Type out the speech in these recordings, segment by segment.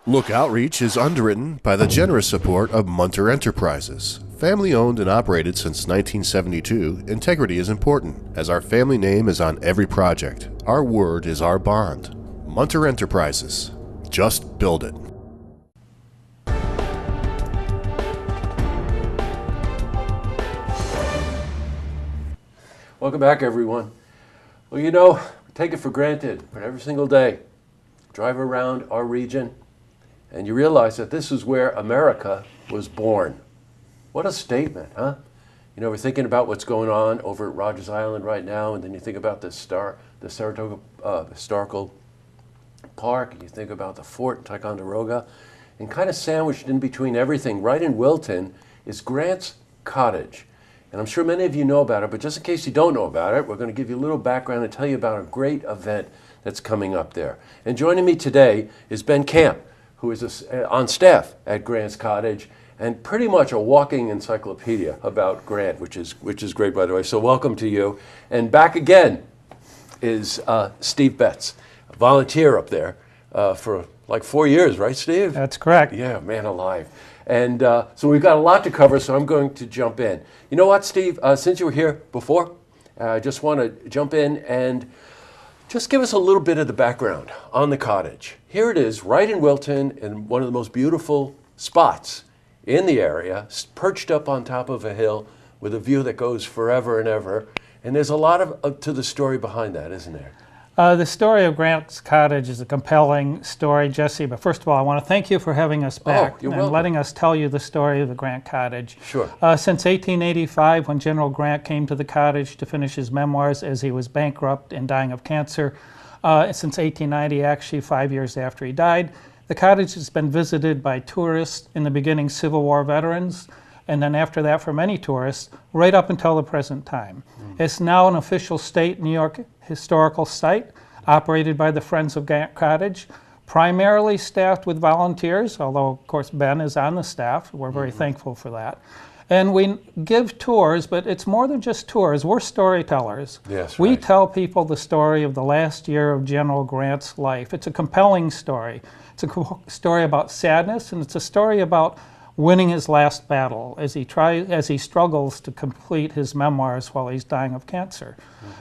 Look Outreach is underwritten by the generous support of Munter Enterprises. Family owned and operated since 1972, integrity is important, as our family name is on every project. Our word is our bond. Munter Enterprises. Just build it. Welcome back, everyone. Well, you know, we take it for granted, but every single day, drive around our region, and you realize that this is where America was born. What a statement, huh? You know, we're thinking about what's going on over at Rogers Island right now, and then you think about the Saratoga Historical Park, and you think about the fort in Ticonderoga, and kind of sandwiched in between everything, right in Wilton, is Grant's Cottage. And I'm sure many of you know about it, but just in case you don't know about it, we're going to give you a little background and tell you about a great event that's coming up there. And joining me today is Ben Kemp, who is on staff at Grant's Cottage, and pretty much a walking encyclopedia about Grant, which is great, by the way. So welcome to you. And back again is Steve Betts, a volunteer up there for like 4 years, right, Steve? That's correct. Yeah, man alive. And so we've got a lot to cover, so I'm going to jump in. You know what, Steve? Since you were here before, I just want to jump in and just give us a little bit of the background on the cottage. Here it is, right in Wilton, in one of the most beautiful spots in the area, perched up on top of a hill with a view that goes forever and ever. And there's a lot of to the story behind that, isn't there? The story of Grant's Cottage is a compelling story, Jesse, but first of all, I want to thank you for having us back you're and welcome. letting us tell you the story of the Grant Cottage. Sure. Since 1885, when General Grant came to the cottage to finish his memoirs as he was bankrupt and dying of cancer, since 1890, actually 5 years after he died, the cottage has been visited by tourists, in the beginning Civil War veterans, and then after that for many tourists, right up until the present time. It's now an official state New York historical site operated by the Friends of Grant Cottage, primarily staffed with volunteers, although of course Ben is on the staff. We're very thankful for that. And we give tours, but it's more than just tours. We're storytellers. Yes, We right. tell people the story of the last year of General Grant's life. It's a compelling story. It's a story about sadness, and it's a story about winning his last battle as he struggles to complete his memoirs while he's dying of cancer.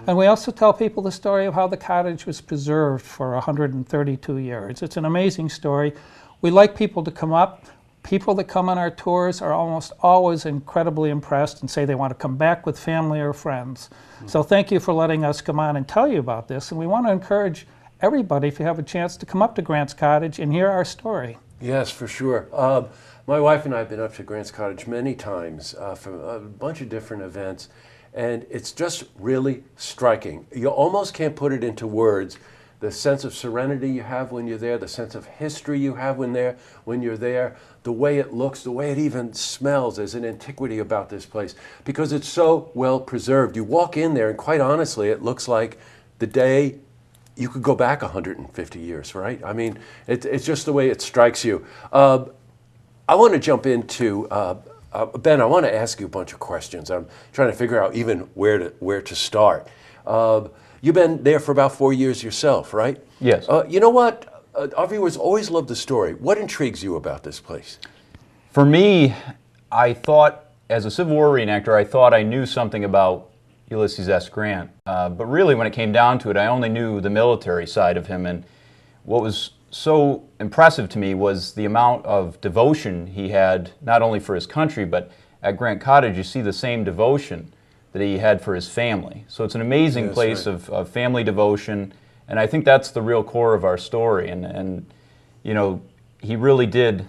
And we also tell people the story of how the cottage was preserved for 132 years. It's an amazing story. We like people to come up. People that come on our tours are almost always incredibly impressed and say they want to come back with family or friends. So thank you for letting us come on and tell you about this. And we want to encourage everybody, if you have a chance, to come up to Grant's Cottage and hear our story. Yes, for sure. My wife and I have been up to Grant's Cottage many times for a bunch of different events, and it's just really striking. You almost can't put it into words, the sense of serenity you have when you're there, the sense of history you have when you're there, the way it looks, the way it even smells. There's an antiquity about this place because it's so well preserved. You walk in there, and quite honestly, it looks like the day you could go back 150 years, right? I mean, it's just the way it strikes you. I want to jump into, Ben, I want to ask you a bunch of questions. I'm trying to figure out even where to start. You've been there for about 4 years yourself, right? Yes. You know what? Our viewers always love the story. What intrigues you about this place? For me, I thought, as a Civil War reenactor, I thought I knew something about Ulysses S. Grant. But really, when it came down to it, I only knew the military side of him. And what was so impressive to me was the amount of devotion he had, not only for his country, but at Grant Cottage, you see the same devotion that he had for his family. So it's an amazing place right. of family devotion, and I think that's the real core of our story. And you know, he really did,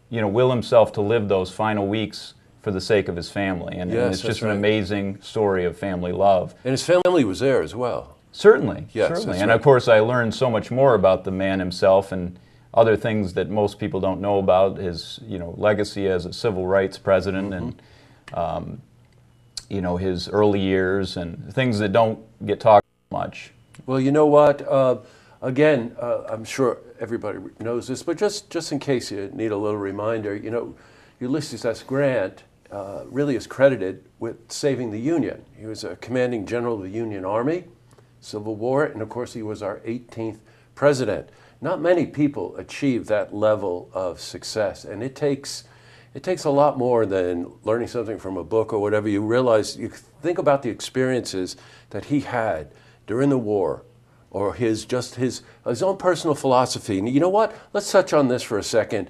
you know, will himself to live those final weeks for the sake of his family. And it's just an amazing story of family love. And his family was there as well. Certainly, Yes, certainly. that's And right. of course I learned so much more about the man himself and other things that most people don't know about, his, you know, legacy as a civil rights president and you know, his early years and things that don't get talked much. Well, you know what? Again, I'm sure everybody knows this, but just in case you need a little reminder, you know, Ulysses S. Grant really is credited with saving the Union. He was a commanding general of the Union Army, Civil War, and of course he was our 18th president. not many people achieve that level of success, and it takes a lot more than learning something from a book or whatever. You realize, you think about the experiences that he had during the war, or his own personal philosophy. And you know what? Let's touch on this for a second.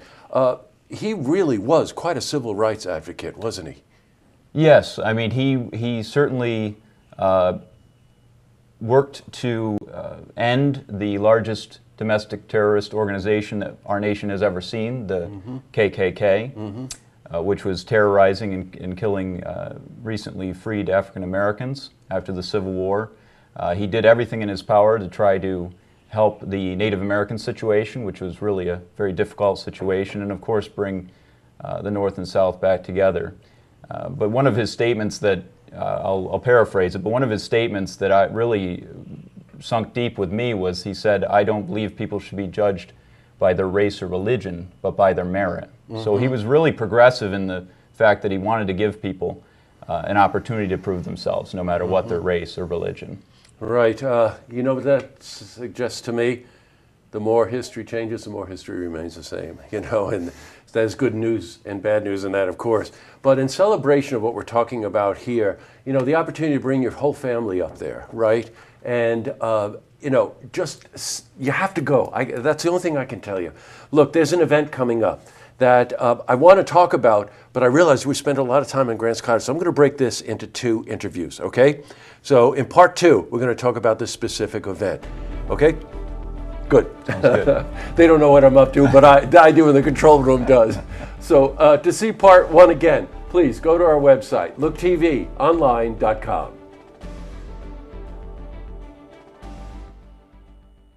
He really was quite a civil rights advocate, wasn't he? Yes, I mean he certainly worked to end the largest domestic terrorist organization that our nation has ever seen, the KKK, which was terrorizing and killing recently freed African Americans after the Civil War. He did everything in his power to try to help the Native American situation, which was really a very difficult situation, and of course bring the North and South back together. But one of his statements that, I'll paraphrase it, but one of his statements that really sunk deep with me was, he said, "I don't believe people should be judged by their race or religion, but by their merit." So he was really progressive in the fact that he wanted to give people an opportunity to prove themselves, no matter what their race or religion. Right. You know what that suggests to me? The more history changes, the more history remains the same. You know, and there's good news and bad news in that, of course. But in celebration of what we're talking about here, you know, the opportunity to bring your whole family up there, right? And, you know, you have to go. That's the only thing I can tell you. Look, there's an event coming up that I want to talk about, but I realize we spent a lot of time in Grant's Cottage, so I'm going to break this into 2 interviews, okay? So in part 2, we're going to talk about this specific event, okay? Good. Sounds good. They don't know what I'm up to, but I do, and the control room does. So to see part 1 again, please go to our website, looktvonline.com.